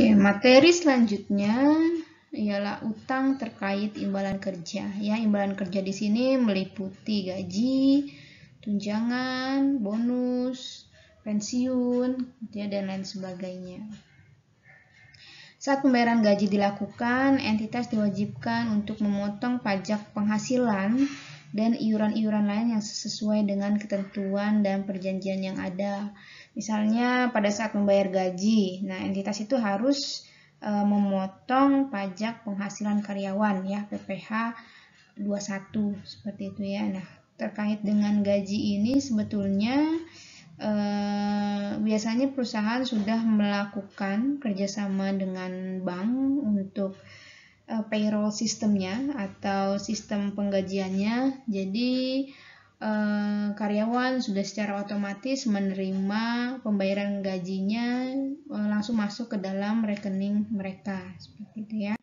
Oke, materi selanjutnya ialah utang terkait imbalan kerja. Ya, imbalan kerja di sini meliputi gaji, tunjangan, bonus, pensiun, ya, dan lain sebagainya. Saat pembayaran gaji dilakukan, entitas diwajibkan untuk memotong pajak penghasilan dan iuran-iuran lain yang sesuai dengan ketentuan dan perjanjian yang ada. Misalnya pada saat membayar gaji, nah entitas itu harus memotong pajak penghasilan karyawan, ya, PPh 21 seperti itu, ya. Nah, terkait dengan gaji ini sebetulnya biasanya perusahaan sudah melakukan kerjasama dengan bank untuk payroll sistemnya atau sistem penggajiannya. Jadi karyawan sudah secara otomatis menerima pembayaran gajinya langsung masuk ke dalam rekening mereka, seperti itu, ya.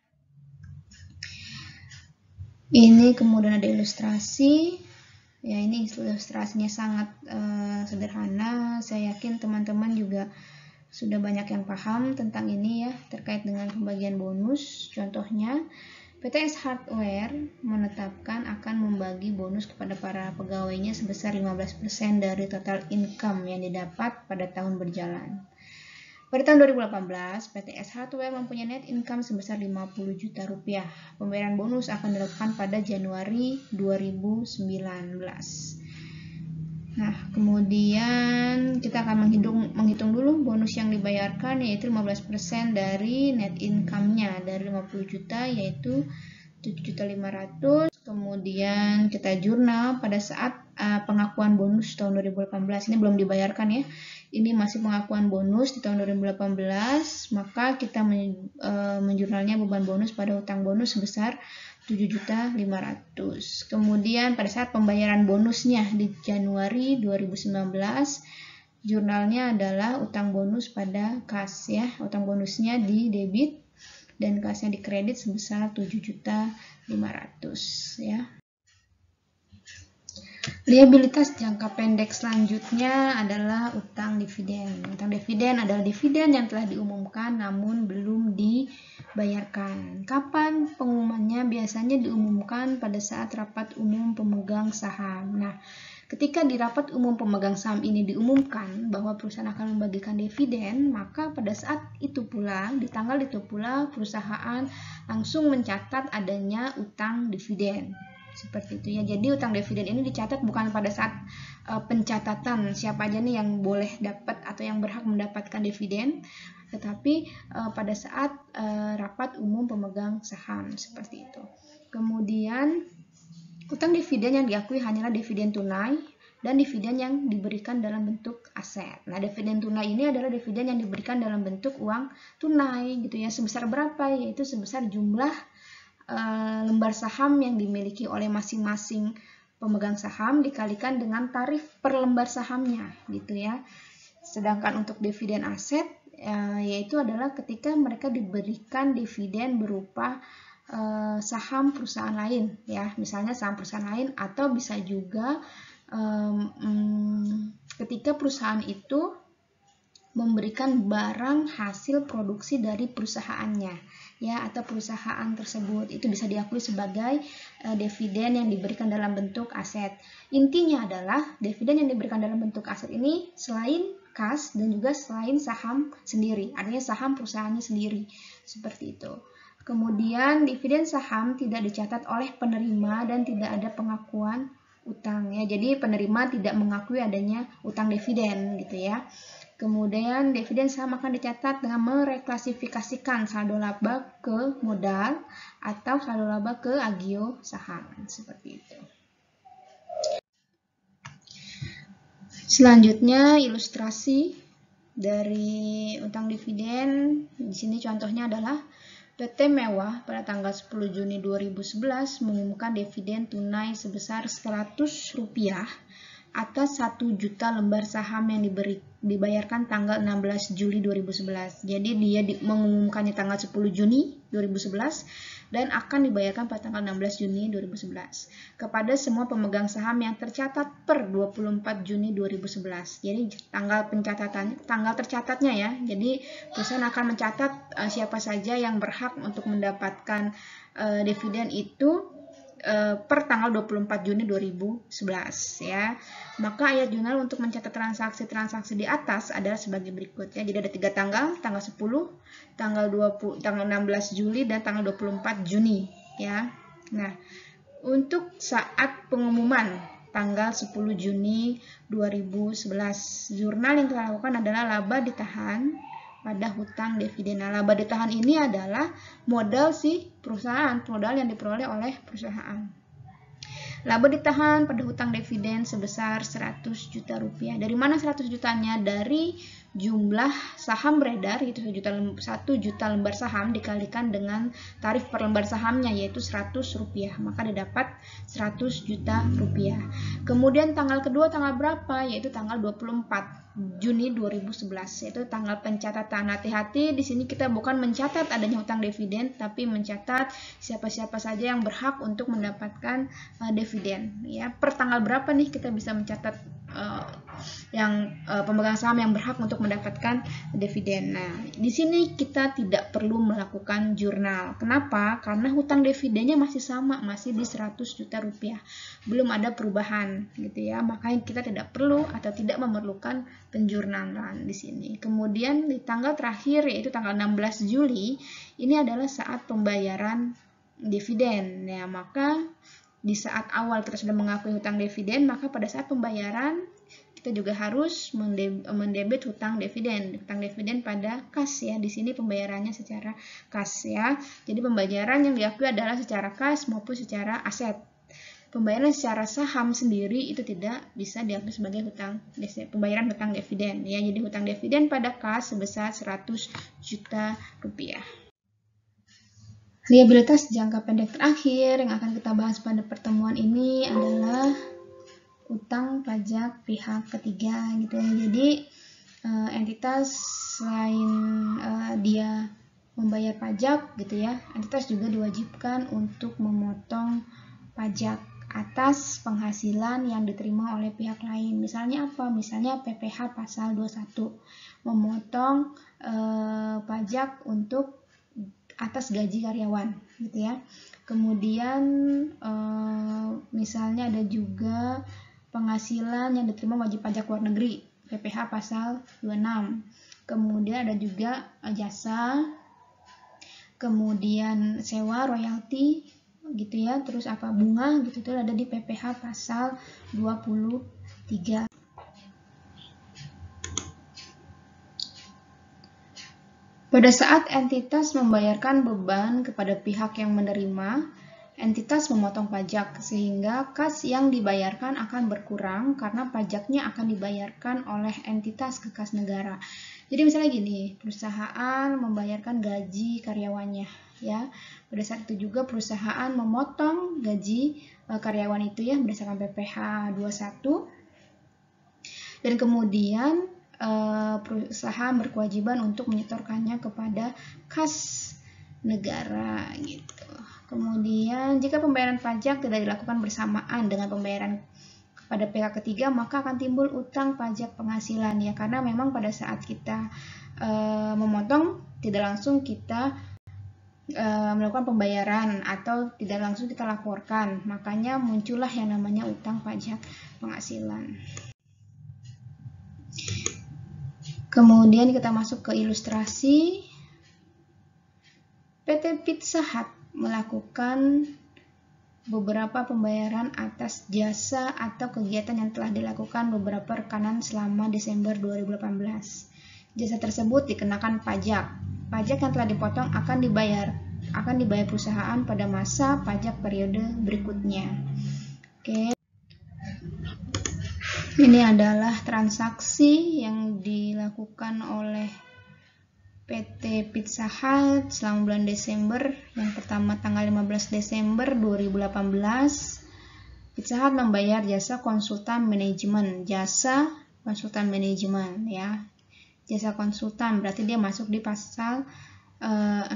Ini kemudian ada ilustrasi. Ya, ini ilustrasinya sangat sederhana. Saya yakin teman-teman juga sudah banyak yang paham tentang ini, ya, terkait dengan pembagian bonus. Contohnya, PTS Hardware menetapkan akan membagi bonus kepada para pegawainya sebesar 15% dari total income yang didapat pada tahun berjalan. Pada tahun 2018, PTS Hardware mempunyai net income sebesar 50 juta rupiah. Pembayaran bonus akan dilakukan pada Januari 2019. Nah, kemudian kita akan menghitung dulu bonus yang dibayarkan, yaitu 15% dari net income-nya. Dari 50 juta yaitu 7.500.000. Kemudian kita jurnal pada saat pengakuan bonus tahun 2018. Ini belum dibayarkan, ya. Ini masih pengakuan bonus di tahun 2018, maka kita menjurnalnya beban bonus pada utang bonus sebesar 7.500.000. Kemudian pada saat pembayaran bonusnya di Januari 2019, jurnalnya adalah utang bonus pada kas, ya. Utang bonusnya di debit dan kasnya di kredit sebesar 7.500.000, ya. Liabilitas jangka pendek selanjutnya adalah utang dividen. Utang dividen adalah dividen yang telah diumumkan namun belum dibayarkan. Kapan pengumumannya? Biasanya diumumkan pada saat rapat umum pemegang saham. Nah, ketika di rapat umum pemegang saham ini diumumkan bahwa perusahaan akan membagikan dividen, maka pada saat itu pula, di tanggal itu pula, perusahaan langsung mencatat adanya utang dividen. Seperti itu, ya. Jadi utang dividen ini dicatat bukan pada saat pencatatan siapa aja nih yang boleh dapat atau yang berhak mendapatkan dividen, tetapi pada saat rapat umum pemegang saham, seperti itu. Kemudian utang dividen yang diakui hanyalah dividen tunai dan dividen yang diberikan dalam bentuk aset. Nah, dividen tunai ini adalah dividen yang diberikan dalam bentuk uang tunai, gitu, ya. Sebesar berapa? Yaitu sebesar jumlah lembar saham yang dimiliki oleh masing-masing pemegang saham dikalikan dengan tarif per lembar sahamnya, gitu, ya. Sedangkan untuk dividen aset yaitu adalah ketika mereka diberikan dividen berupa saham perusahaan lain, ya. Misalnya saham perusahaan lain, atau bisa juga ketika perusahaan itu memberikan barang hasil produksi dari perusahaannya, ya, atau perusahaan tersebut, itu bisa diakui sebagai dividen yang diberikan dalam bentuk aset. Intinya adalah dividen yang diberikan dalam bentuk aset ini selain kas dan juga selain saham sendiri, artinya saham perusahaannya sendiri, seperti itu. Kemudian dividen saham tidak dicatat oleh penerima dan tidak ada pengakuan utang, ya. Jadi penerima tidak mengakui adanya utang dividen, gitu, ya. Kemudian dividen saham akan dicatat dengan mereklasifikasikan saldo laba ke modal atau saldo laba ke agio saham, seperti itu. Selanjutnya ilustrasi dari utang dividen. Di sini contohnya adalah PT Mewah pada tanggal 10 Juni 2011 mengumumkan dividen tunai sebesar Rp100 atas 1 juta lembar saham yang dibayarkan tanggal 16 Juli 2011. Jadi dia mengumumkannya tanggal 10 Juni 2011, dan akan dibayarkan pada tanggal 16 Juni 2011 kepada semua pemegang saham yang tercatat per 24 Juni 2011. Jadi tanggal tercatatnya ya. Jadi perusahaan akan mencatat siapa saja yang berhak untuk mendapatkan dividen itu per tanggal 24 Juni 2011 ya. Maka ayat jurnal untuk mencatat transaksi-transaksi di atas adalah sebagai berikut ya. Jadi ada 3 tanggal 10, tanggal 16 Juli dan tanggal 24 Juni ya. Nah, untuk saat pengumuman tanggal 10 Juni 2011, jurnal yang telah dilakukan adalah laba ditahan pada hutang dividen. Nah, laba ditahan ini adalah modal si perusahaan, modal yang diperoleh oleh perusahaan. Laba ditahan pada hutang dividen sebesar 100 juta rupiah. Dari mana 100 jutanya? Dari jumlah saham beredar, yaitu 1 juta lembar saham dikalikan dengan tarif per lembar sahamnya, yaitu 100 rupiah. Maka didapat 100 juta rupiah. Kemudian tanggal kedua tanggal berapa? Yaitu tanggal 24 Juni 2011, yaitu tanggal pencatatan. Hati-hati, di sini kita bukan mencatat adanya hutang dividen, tapi mencatat siapa-siapa saja yang berhak untuk mendapatkan dividen. Ya, per tanggal berapa nih kita bisa mencatat pemegang saham yang berhak untuk mendapatkan dividen. Nah, di sini kita tidak perlu melakukan jurnal. Kenapa? Karena hutang dividennya masih sama, masih di 100 juta rupiah. Belum ada perubahan gitu ya. Makanya kita tidak perlu atau tidak memerlukan penjurnalan di sini. Kemudian di tanggal terakhir yaitu tanggal 16 Juli, ini adalah saat pembayaran dividen. Ya, maka di saat awal kita sudah mengakui hutang dividen, maka pada saat pembayaran kita juga harus mendebit hutang dividen pada kas ya. Di sini pembayarannya secara kas ya. Jadi pembayaran yang diakui adalah secara kas maupun secara aset. Pembayaran secara saham sendiri itu tidak bisa diakui sebagai pembayaran hutang dividen ya. Jadi hutang dividen pada kas sebesar 100 juta rupiah. Liabilitas jangka pendek terakhir yang akan kita bahas pada pertemuan ini adalah utang pajak pihak ketiga gitu ya. Jadi entitas selain dia membayar pajak gitu ya, entitas juga diwajibkan untuk memotong pajak atas penghasilan yang diterima oleh pihak lain. Misalnya apa? Misalnya PPh pasal 21, memotong pajak untuk atas gaji karyawan gitu ya. Kemudian misalnya ada juga penghasilan yang diterima wajib pajak luar negeri, PPh pasal 26. Kemudian ada juga jasa, kemudian sewa, royalti gitu ya, terus apa bunga gitu, itu ada di PPh pasal 23. Pada saat entitas membayarkan beban kepada pihak yang menerima, entitas memotong pajak sehingga kas yang dibayarkan akan berkurang karena pajaknya akan dibayarkan oleh entitas ke kas negara. Jadi misalnya gini, perusahaan membayarkan gaji karyawannya ya. Pada saat itu juga perusahaan memotong gaji karyawan itu ya berdasarkan PPh 21. Dan kemudian perusahaan berkewajiban untuk menyetorkannya kepada kas negara gitu. Kemudian jika pembayaran pajak tidak dilakukan bersamaan dengan pembayaran kepada pihak ketiga, maka akan timbul utang pajak penghasilan ya, karena memang pada saat kita memotong tidak langsung kita melakukan pembayaran atau tidak langsung kita laporkan, makanya muncullah yang namanya utang pajak penghasilan. Kemudian kita masuk ke ilustrasi. PT Pizza Hut melakukan beberapa pembayaran atas jasa atau kegiatan yang telah dilakukan beberapa rekanan selama Desember 2018. Jasa tersebut dikenakan pajak. Pajak yang telah dipotong akan dibayar perusahaan pada masa pajak periode berikutnya. Oke. Ini adalah transaksi yang dilakukan oleh PT Pizza Hut selama bulan Desember. Yang pertama tanggal 15 Desember 2018. Pizza Hut membayar jasa konsultan manajemen. Jasa konsultan manajemen ya. Jasa konsultan berarti dia masuk di pasal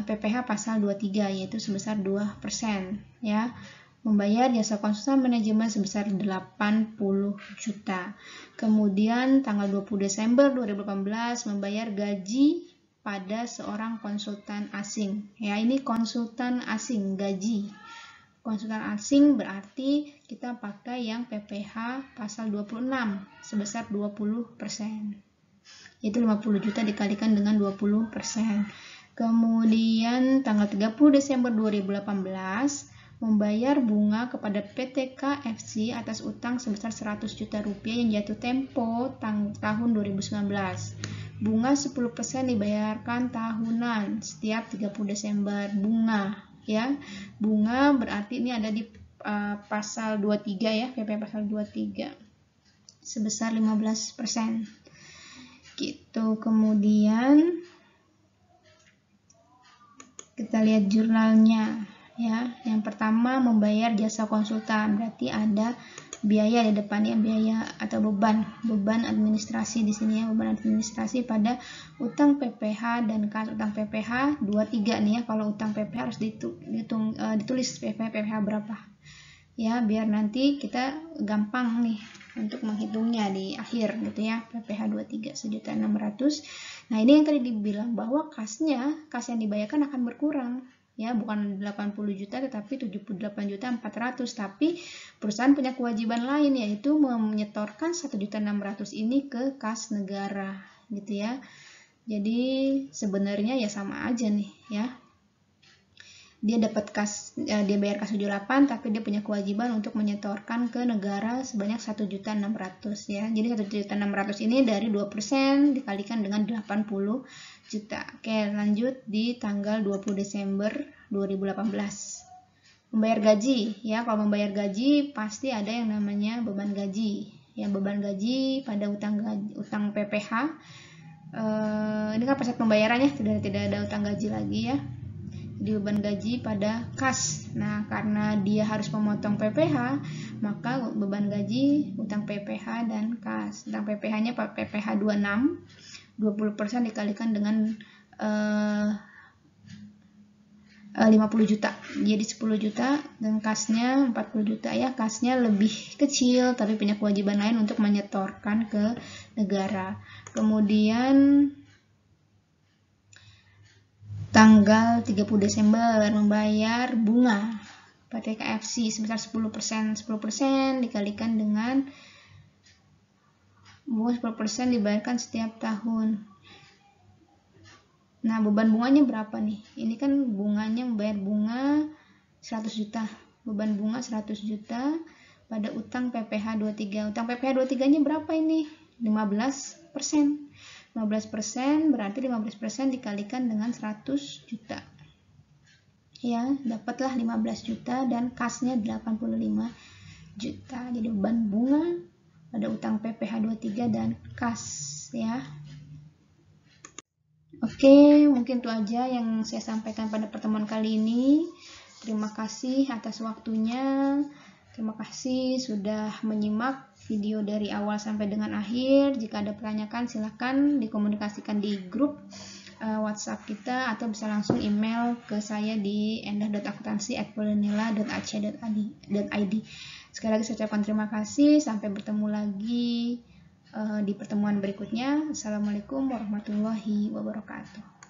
PPh pasal 23 yaitu sebesar 2% ya. Membayar jasa konsultan manajemen sebesar 80 juta. Kemudian tanggal 20 Desember 2018 membayar gaji pada seorang konsultan asing. Ya, ini konsultan asing gaji. Konsultan asing berarti kita pakai yang PPh pasal 26 sebesar 20%. Yaitu 50 juta dikalikan dengan 20%. Kemudian tanggal 30 Desember 2018 membayar bunga kepada PT KFC atas utang sebesar 100 juta rupiah yang jatuh tempo tahun 2019. Bunga 10% dibayarkan tahunan setiap 30 Desember. Bunga ya. Bunga berarti ini ada di pasal 23 ya, PP pasal 23 sebesar 15%. Gitu. Kemudian kita lihat jurnalnya ya. Yang pertama membayar jasa konsultan, berarti ada biaya di depannya, biaya atau beban administrasi di sini ya, beban administrasi pada utang PPh dan kas. Utang PPh 23 nih ya. Kalau utang PPh harus ditulis PPh berapa ya, biar nanti kita gampang nih untuk menghitungnya di akhir gitu ya. PPh 23 1.600.000. Nah, ini yang tadi dibilang bahwa kas yang dibayarkan akan berkurang ya, bukan 80 juta tetapi 78.400.000. Tapi perusahaan punya kewajiban lain, yaitu menyetorkan 1.600.000 ini ke kas negara gitu ya. Jadi sebenarnya ya sama aja nih ya. Dia dapat dia bayar kas 78, tapi dia punya kewajiban untuk menyetorkan ke negara sebanyak 1.600.000 ya. Jadi 1.600.000 ini dari 2% dikalikan dengan 80 juta. Oke, lanjut di tanggal 20 Desember 2018. Membayar gaji ya. Kalau membayar gaji pasti ada yang namanya beban gaji. Ya, beban gaji pada utang PPh. Ini kan proses pembayarannya, tidak ada utang gaji lagi ya. Di beban gaji pada kas. Nah, karena dia harus memotong PPh, maka beban gaji utang PPh dan kas. Utang PPh-nya PPh 26, 20% dikalikan dengan 50 juta. Jadi 10 juta dan kasnya 40 juta ya. Kasnya lebih kecil tapi punya kewajiban lain untuk menyetorkan ke negara. Kemudian tanggal 30 Desember membayar bunga PT KFC sebesar 10%. 10% dikalikan dengan bunga 10% dibayarkan setiap tahun. Nah, beban bunganya berapa nih? Ini kan bunganya membayar bunga 100 juta. Beban bunga 100 juta pada utang PPh 23. Utang PPh 23-nya berapa ini? 15%. 15% berarti 15% dikalikan dengan 100 juta. Ya, dapatlah 15 juta dan kasnya 85 juta. Jadi beban bunga pada utang PPh 23 dan kas ya. Oke, mungkin itu aja yang saya sampaikan pada pertemuan kali ini. Terima kasih atas waktunya. Terima kasih sudah menyimak video dari awal sampai dengan akhir. Jika ada pertanyaan silahkan dikomunikasikan di grup WhatsApp kita atau bisa langsung email ke saya di endah.akuntansi@polonila.ac.id. Sekali lagi saya ucapkan terima kasih. Sampai bertemu lagi di pertemuan berikutnya. Assalamualaikum warahmatullahi wabarakatuh.